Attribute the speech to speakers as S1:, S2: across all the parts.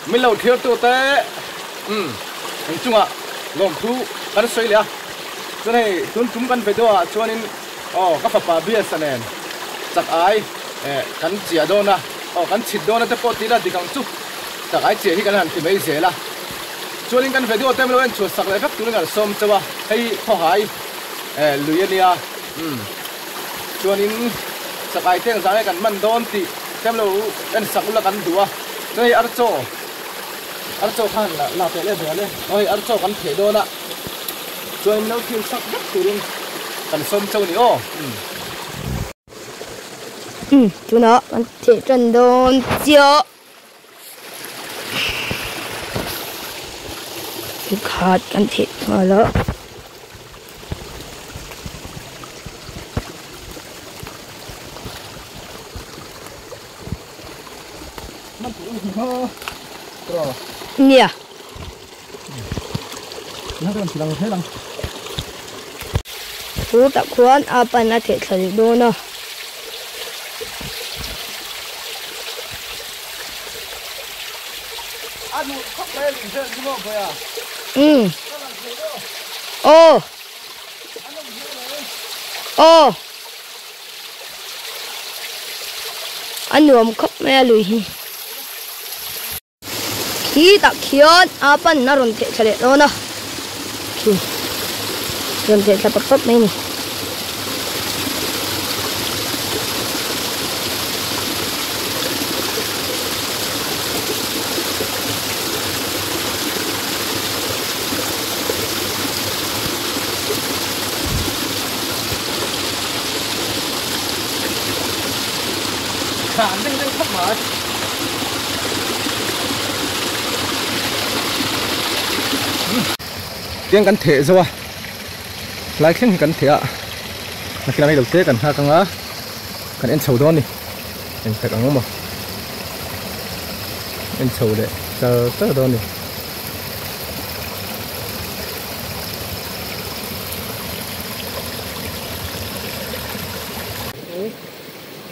S1: mình lâu thiếu tu té anh chung à lồng thu cái xoay liền cho nên chúng cần phải đua cho nên các pháp bà bia sẵn nè chắc ai cần chia đôi na cần chít đôi na để có tí là đi càng chút chắc ai chia thì cần làm thì mấy dễ là cho nên cần phải đua tem lâu anh chuột sạc lại các tụi nó xôm cho ba hay khó hại lười nia cho nên chắc ai tiếng sáng cần mình đón thì tem lâu anh sạc là cần đua cho nên ăn cho khan là phải lên rồi lên rồi ăn cho cần thể đôi na cho nên nấu thiếu sắc rất tụi nó cần xôm châu này
S2: chú nó con thể chân đồn chưa khát con thể mà lỡ nè chú tập khuôn apa na thể thời đô nó anh nuông khóc mẹ lùi khi ta khiôn apa na ron thể thời đô nó khi ron thể ta khóc mẹ này
S1: đinh khắp mở tiếng cắn thể rồi lại khen cắn thể ạ là khi này đầu tiên cần ha căng á cần ăn sầu đón đi anh phải căng không ăn sầu đấy giờ rất là đón đi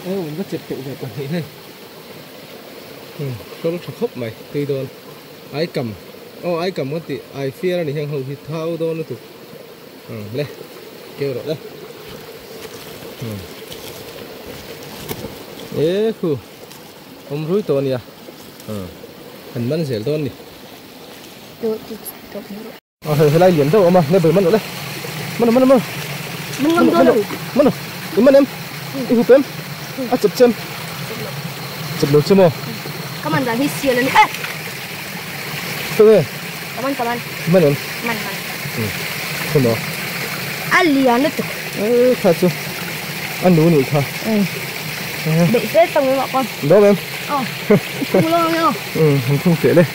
S1: mình có chụp tụ về quản lý này có lúc khóc mày tùy đồn ai cầm ai cầm có tí ai phía này hàng hậu thì thao đồn nó tụ lên kêu rồi đấy ế khu ông rúi tôn nhỉ hình mắn dễ tôn đi hơi lại liền đâu mà lên bờ mắn rồi đấy mắn em đi hụp em chụp chân chụp được chưa mò
S2: các bạn đang hít xìa lên
S1: thôi
S2: các bạn
S1: mình em không đó
S2: ăn liền nữa
S1: thật chứ ăn đủ nữa thôi
S2: để xếp xong với bọn con
S1: đó em
S2: không lo nhau
S1: không thể đây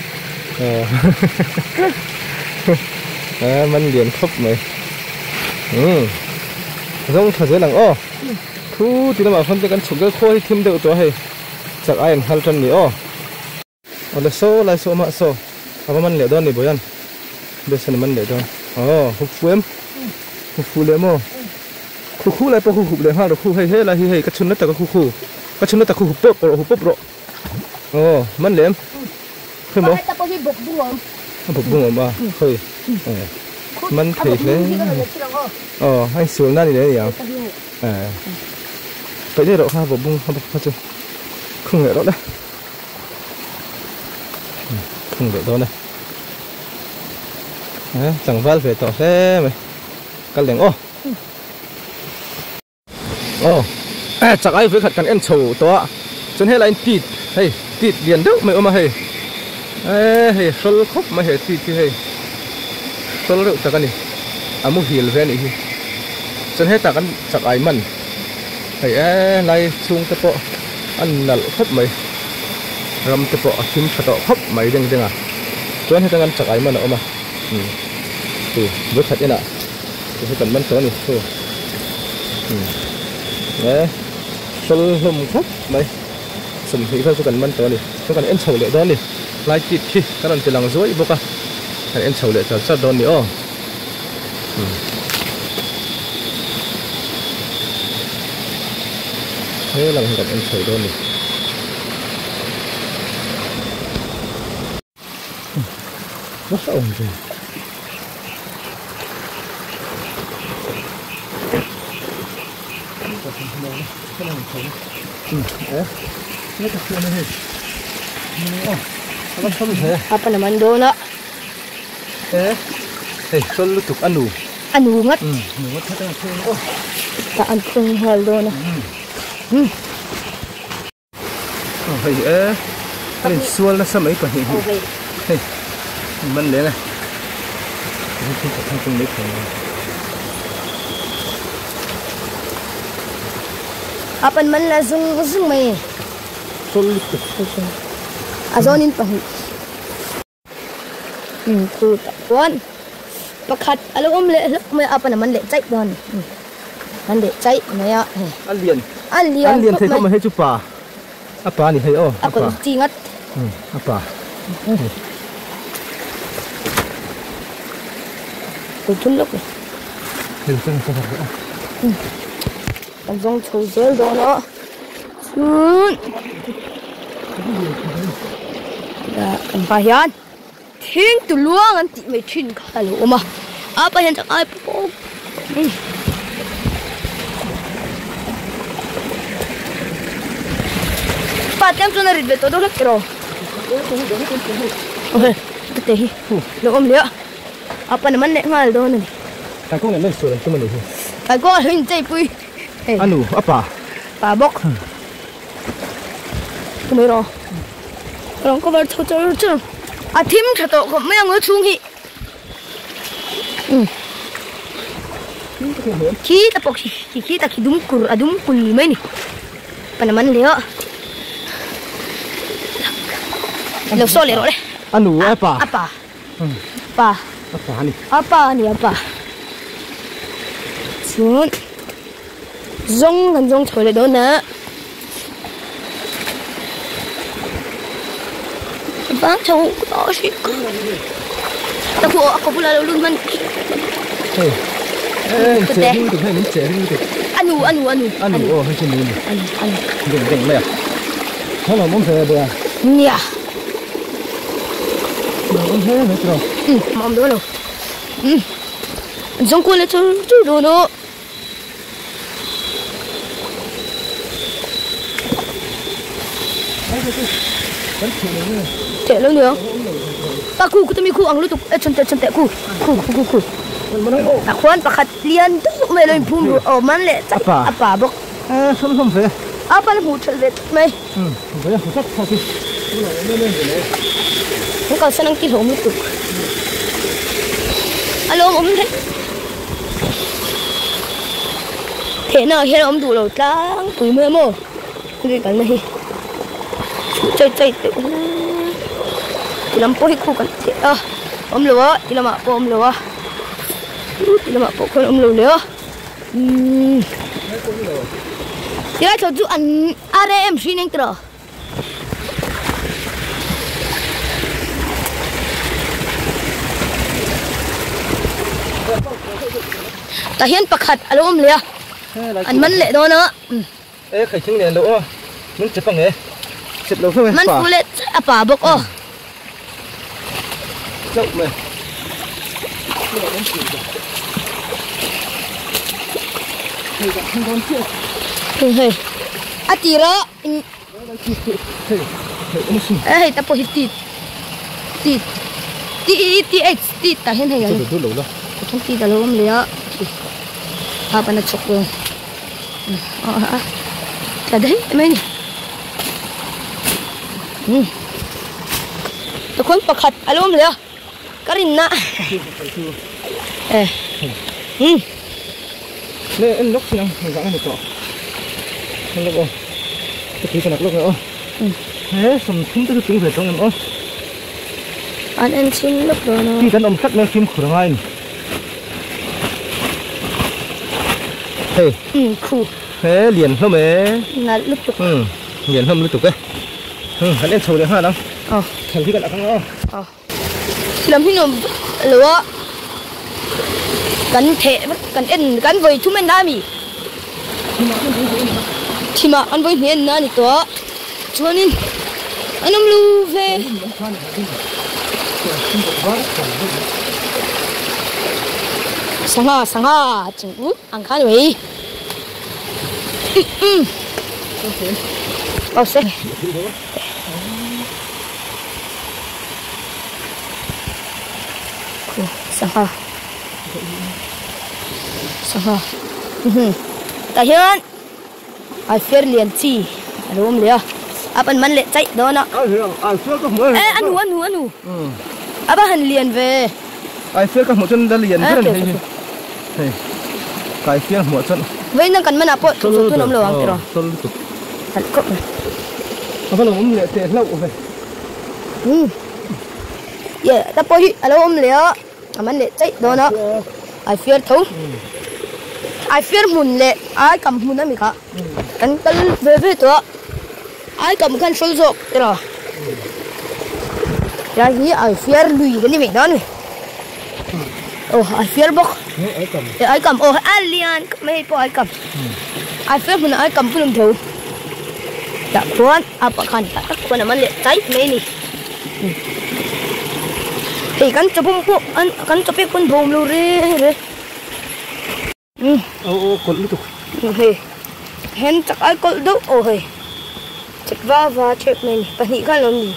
S1: mình liền khóc mày giống thật dễ lằng thu thì nó mà phân cái chụp cái khôi thêm đượcตัวhay chắc ai ăn chân nữa là số lại số mà số mình để đơn này bố anh bây giờ mình để đơn hụt phù em hụt phù lên mò khu lại bao hụt lên ha rồi khu hay hết là hay cái chân nó ta cái chân nó ta hụt bóp rồi mình lên khơi mò bột buông mà khơi mình thấy thế anh xuống đây đấy nhỉ cái gì đó ha bột buông ha bột chưa không để đó đấy không để đó này chẳng vắt về tỏ xe mày cắt liền chắc ai với khát cần ăn sầu to cho nên là anh tịt liền đâu mày ôm mà hay sôi khóc mà hay tịt thì hay sôi rượu chắc anh này mua hiểu về này cho nên chắc ai mình hay này xuống cái bộ ăn là khóc mày ram cái bộ phim phật khóc mày đừng à cho nên ta chắc ai mình ôm mà từ với khát thế nào thì cần mình tới này thôi đấy sôi hầm khóc mày sum thì phải cần mình tới này cần ăn sầu lệ đó này lại tịt khi các bạn chỉ làm dối bốc à cần ăn sầu lệ cho sát đó nữa thế là cần ăn sầu đó này nó sao ổn rồi ini kecil nih. Apa selalu saya?
S2: Apa naman doon na?
S1: Selalu tuk anu.
S2: Anu ngat?
S1: Ngat kita nak. Oh,
S2: taan kung hal doon na.
S1: Oh, hey, Ini sual na sama ikan ini.
S2: Okay.
S1: Hey, mana ni? Ini kita tengok ni kan.
S2: Apa naman na zung may?
S1: Selalu tuk.
S2: Azonin pahi. Tuan. Pakat alam may apa naman le cai doon. Nande cai maya.
S1: Alien.
S2: Alien
S1: Saya tahu macam cupa. Apa ni? Hey, oh.
S2: Ako tingat.
S1: Apa?
S2: Tutulok. Ang zong chozel doon na. Ang bayan. Ting tuluang ang ti may chin ka. Uma. Apa yan sa ay po. Patem to na rin beto doon pero. Okay. Tehi. Loom liya. Apa naman nek ngal doon ni.
S1: Kau ni mana suara tu mana ni?
S2: Ako hindi puy.
S1: Anu apa?
S2: Pabok. Kumero. Orang ko bar chocho. Atim chato ko mayang chunghi. Kita pok kita kidumkur adumkul may ni. Panaman liya. Lo solero le.
S1: Anu apa?
S2: Apa? Apa?
S1: Apa ni?
S2: Apa ni apa? Sun. Zong kan zong chole do na. Bang chau ko shi. Ako pula lulun man.
S1: Hey. Cek ni tu, hey, ni cek ni tu.
S2: Anu.
S1: Oh, macam ni.
S2: Anu.
S1: Deng le. Kalau mom saya dia.
S2: Ya.
S1: Mom saya ni terus.
S2: Mom do lo. Zong ko le tu do no. Cek lang dia. Aku tu mi ku ang lutuk cantik ku. Akuan pakat lian tu meloi pumbu. Oh man le. Apa bok?
S1: Som saya.
S2: Apa le mutal vet mai?
S1: Saya susah sakit.
S2: Engkau senang ki hom lutuk. Alo om thế. Thế nào hiện ông đủ đầu trắng túi mưa mồ. Cái cái này. Chơi tự. Ilam po hiku kan. Om lua, ilam po om lua. Ilam po kan om lua. Ila choju an RM sining tro. Tahian pakat alom lia. An man le do na.
S1: Khai ching ne lo. Mun chepang e. Chep lo phai.
S2: Man fulet apa bok oh.
S1: Chau me.
S2: Hey. Atira. Tapo hitit. Tit tahian hay gan.
S1: Tu lo lo.
S2: Không tin là luôn liệu apa nak cok luôn là đấy mấy nè tôi không bạc hạt alo liệu karin na
S1: Nè anh lúc nào dạng này cọ. Anh lúc cái cái này lúc nữa. Thế sầm thúng tới cái về trong em ơi.
S2: Anh xin lúc đó nó.
S1: Khi cái ông cắt nó kim khử ngay. Hey.
S2: Cool.
S1: Thế liền không mẹ.
S2: Là lúc tục.
S1: Liền không lúc tục đấy. Hắn lên sầu được ha đâu. Thằng khi cái nào không đó.
S2: Làm thế nào lúa. Cắn thẻ cắn với chúng mình đã mì. Thì mà ăn với miền na thì to. Cho nên anh ông lưu về. Sanga chừng ăn khá rồi. Bao xe. Sanga. Ta hiền. Ai phê liền chi. Đúng không? Anh mình lệ chạy đó nè. Anh hú. Anh hành liền về.
S1: Ai phê các một chân đã liền thế này. Cái phê một chân.
S2: Vậy nó cần mình apa? Tôi nắm lâu ang kiro. Thật cốc này.
S1: Apa lo lệ thế lâu vậy?
S2: Yeah, ta bôi alo lệ. Mình lệ chạy đó nè. Ai phê thấu. Ai phê mun lệ. Ai cầm mun đó mi cả. Kan về đó. Ai cầm kan sôi rộp kiro. Ya hi ai phê lui cái này đó nè. Ai phê bốc. Ai cầm alien mấy po ai cầm. Ai phê mun ai cầm pun thấu. Tak kuat apa kan tak kuat naman tay mấy nè. Thì kan chụp po kan chụp con bông luôn re.
S1: Cột lít.
S2: Hen chắc ai cột đâu chắc va chết mình phải nghĩ cái làm gì.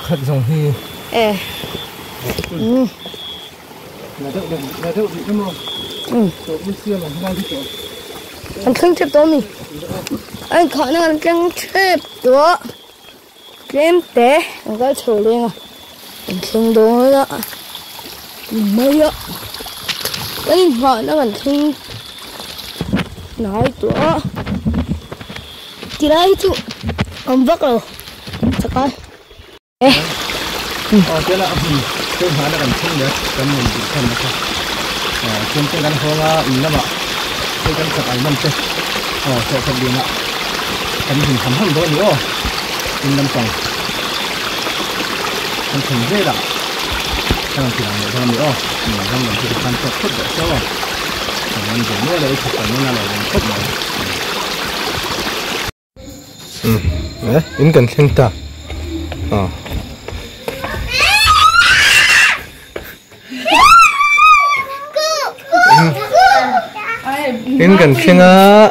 S1: Khát dòng hi. Là đâu bị cái mồm. Chỗ bên xưa là đang đi chỗ.
S2: Anh không chụp đâu nè. Anh khả năng anh không chụp đó. Em té, anh cái thử lên à. Anh không đó đó. Mấy á. Anh khả năng anh không nói đó. Thì đấy chú. Ông vất rồi. Chắc coi.
S1: Cái là cái hóa là làm không đấy, cái mình bị không được. Trên cái căn phòng á, nó bảo cái căn sập ảnh nằm trên. Chỗ sập điện ạ. Cái mình thắm hơn đó nữa. In nằm phòng. Con thùng dễ đã. Cái mình chỉ làm được hơn nữa. Mình làm được cái căn sập khúc để sâu. Mình chỉ mua lấy chụp ảnh nó là làm khúc này. Đấy, in cần khen ta. In cần khen á.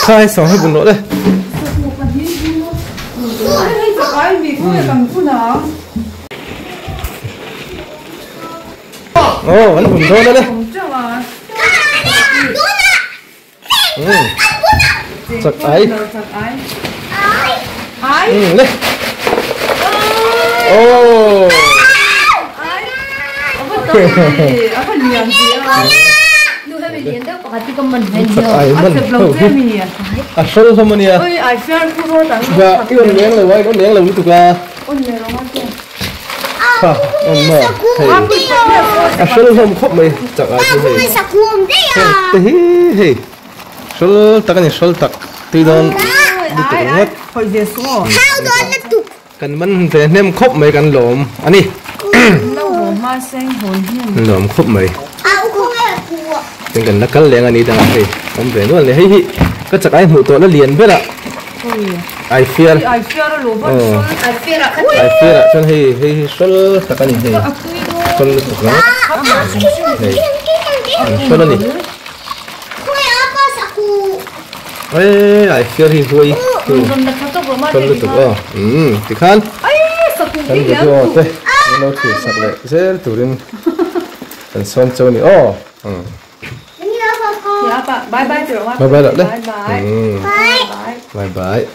S1: Khai sống hay buồn nỗi đây. Vẫn buồn thôi đó đây. Chặt ấy. Đây.
S3: Apa lian sih?
S2: Lu hay bị liền đó, có cái mình hay
S1: nhiều. Solo sama nih ya.
S3: Oi, I feel ku tang.
S1: Gak, itu yang lewat, itu yang lewat itu kan.
S3: Oi, lo macam.
S1: Solo sama kop mai, cak aja.
S4: Aku mai sakum dia.
S1: Hei, solo tak ni solo tak. Tidon.
S3: Ai, hồi giờ xuống.
S4: How do I do?
S1: Kan man về nem kop mai kan lom. Ani.
S3: Lâu hồ ma sen hồn hiền.
S1: Lom kop mai.
S4: Aku không nghe của.
S1: Tiếng cần nó cắn liền anh đi đang đây. Ông về luôn này hay hi. Cái chặt ai mù tổ nó liền biết ạ. I feel
S3: nó lố bớt.
S1: I feel chân hay sol tak anh hay. Sol tục lắm. Sol này.
S4: Kue apa saku?
S1: I feel hi hui. Sol tục thì khan. Kan video thế. Nó thì sắp lại. Dễ turin. Kan son châu này.
S4: Ini apa kau?
S3: Bye bye,
S1: Bye bye.
S3: Bye bye.
S1: Bye bye.